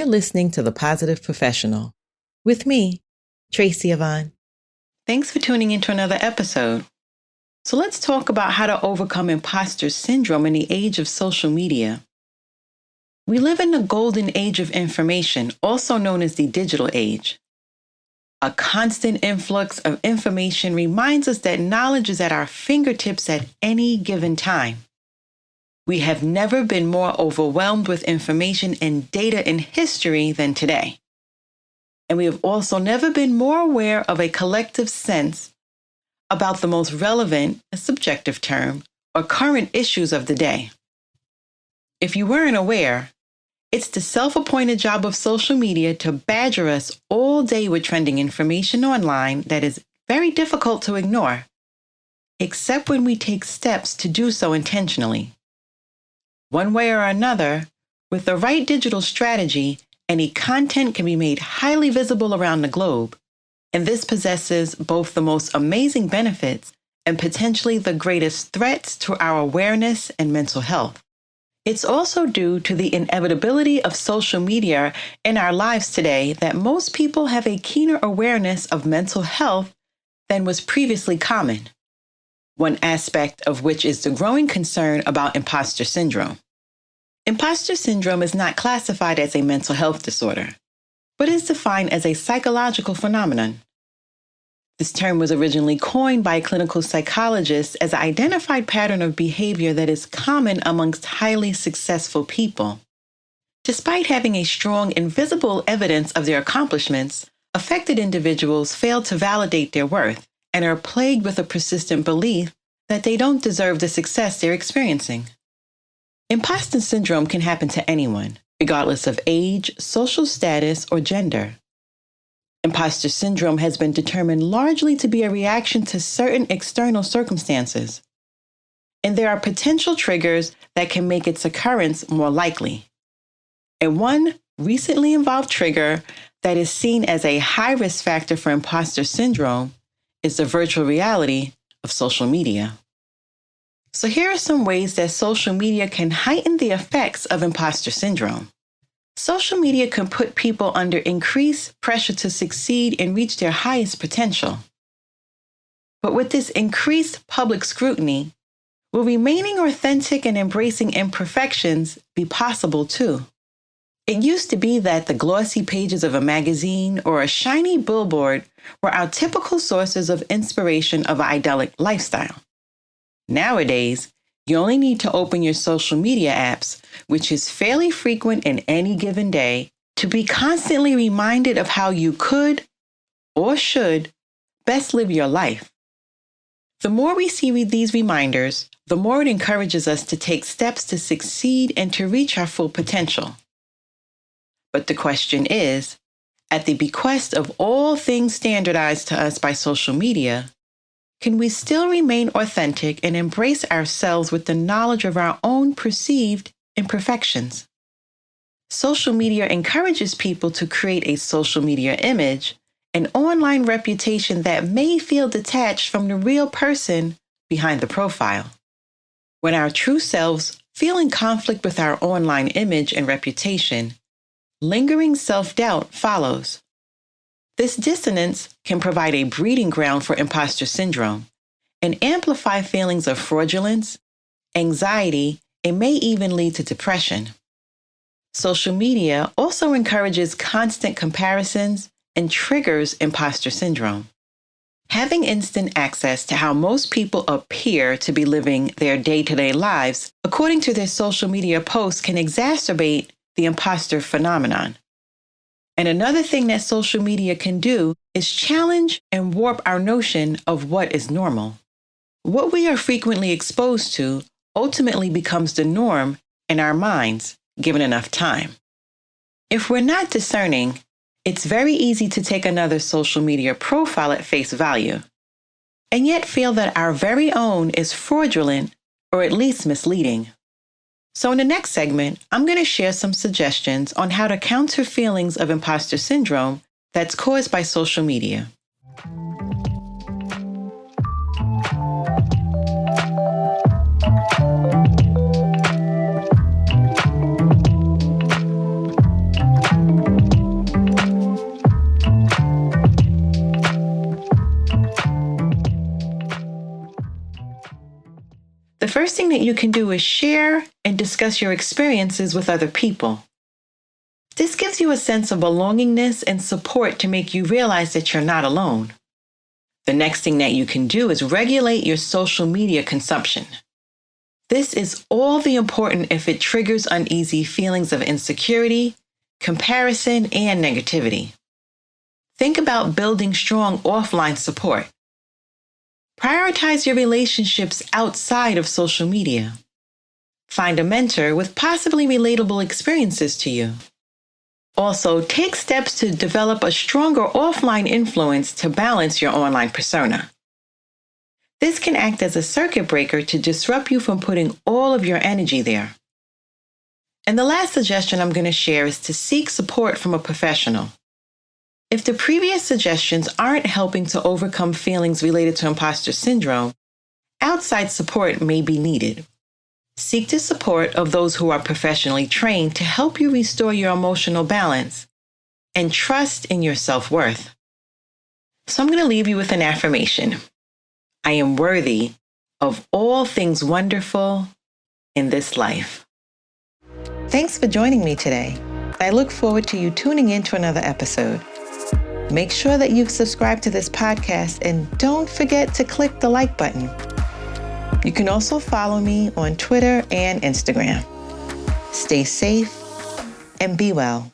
You're listening to The Positive Professional with me, Tracy Yvonne. Thanks for tuning into another episode. So let's talk about how to overcome imposter syndrome in the age of social media. We live in the golden age of information, also known as the digital age. A constant influx of information reminds us that knowledge is at our fingertips at any given time. We have never been more overwhelmed with information and data in history than today. And we have also never been more aware of a collective sense about the most relevant, a subjective term, or current issues of the day. If you weren't aware, it's the self-appointed job of social media to badger us all day with trending information online that is very difficult to ignore, except when we take steps to do so intentionally. One way or another, with the right digital strategy, any content can be made highly visible around the globe, and this possesses both the most amazing benefits and potentially the greatest threats to our awareness and mental health. It's also due to the inevitability of social media in our lives today that most people have a keener awareness of mental health than was previously common. One aspect of which is the growing concern about imposter syndrome. Imposter syndrome is not classified as a mental health disorder, but is defined as a psychological phenomenon. This term was originally coined by clinical psychologists as an identified pattern of behavior that is common amongst highly successful people. Despite having a strong and visible evidence of their accomplishments, affected individuals fail to validate their worth and are plagued with a persistent belief that they don't deserve the success they're experiencing. Imposter syndrome can happen to anyone, regardless of age, social status, or gender. Imposter syndrome has been determined largely to be a reaction to certain external circumstances, and there are potential triggers that can make its occurrence more likely. And one recently involved trigger that is seen as a high-risk factor for imposter syndrome is the virtual reality of social media. So here are some ways that social media can heighten the effects of imposter syndrome. Social media can put people under increased pressure to succeed and reach their highest potential. But with this increased public scrutiny, will remaining authentic and embracing imperfections be possible too? It used to be that the glossy pages of a magazine or a shiny billboard were our typical sources of inspiration of an idyllic lifestyle. Nowadays, you only need to open your social media apps, which is fairly frequent in any given day, to be constantly reminded of how you could or should best live your life. The more we see these reminders, the more it encourages us to take steps to succeed and to reach our full potential. But the question is, at the bequest of all things standardized to us by social media, can we still remain authentic and embrace ourselves with the knowledge of our own perceived imperfections? Social media encourages people to create a social media image, an online reputation that may feel detached from the real person behind the profile. When our true selves feel in conflict with our online image and reputation, lingering self-doubt follows. This dissonance can provide a breeding ground for imposter syndrome and amplify feelings of fraudulence, anxiety, and may even lead to depression. Social media also encourages constant comparisons and triggers imposter syndrome. Having instant access to how most people appear to be living their day-to-day lives, according to their social media posts, can exacerbate the imposter phenomenon. And another thing that social media can do is challenge and warp our notion of what is normal. What we are frequently exposed to ultimately becomes the norm in our minds, given enough time. If we're not discerning, it's very easy to take another social media profile at face value, and yet feel that our very own is fraudulent or at least misleading. So in the next segment, I'm going to share some suggestions on how to counter feelings of imposter syndrome that's caused by social media. first thing that you can do is share and discuss your experiences with other people. This gives you a sense of belongingness and support to make you realize that you're not alone. The next thing that you can do is regulate your social media consumption. This is all the important if it triggers uneasy feelings of insecurity, comparison, and negativity. Think about building strong offline support. Prioritize your relationships outside of social media. Find a mentor with possibly relatable experiences to you. Also, take steps to develop a stronger offline influence to balance your online persona. This can act as a circuit breaker to disrupt you from putting all of your energy there. And the last suggestion I'm going to share is to seek support from a professional. If the previous suggestions aren't helping to overcome feelings related to imposter syndrome, outside support may be needed. Seek the support of those who are professionally trained to help you restore your emotional balance and trust in your self-worth. So I'm going to leave you with an affirmation. I am worthy of all things wonderful in this life. Thanks for joining me today. I look forward to you tuning in to another episode. Make sure that you've subscribed to this podcast and don't forget to click the like button. You can also follow me on Twitter and Instagram. Stay safe and be well.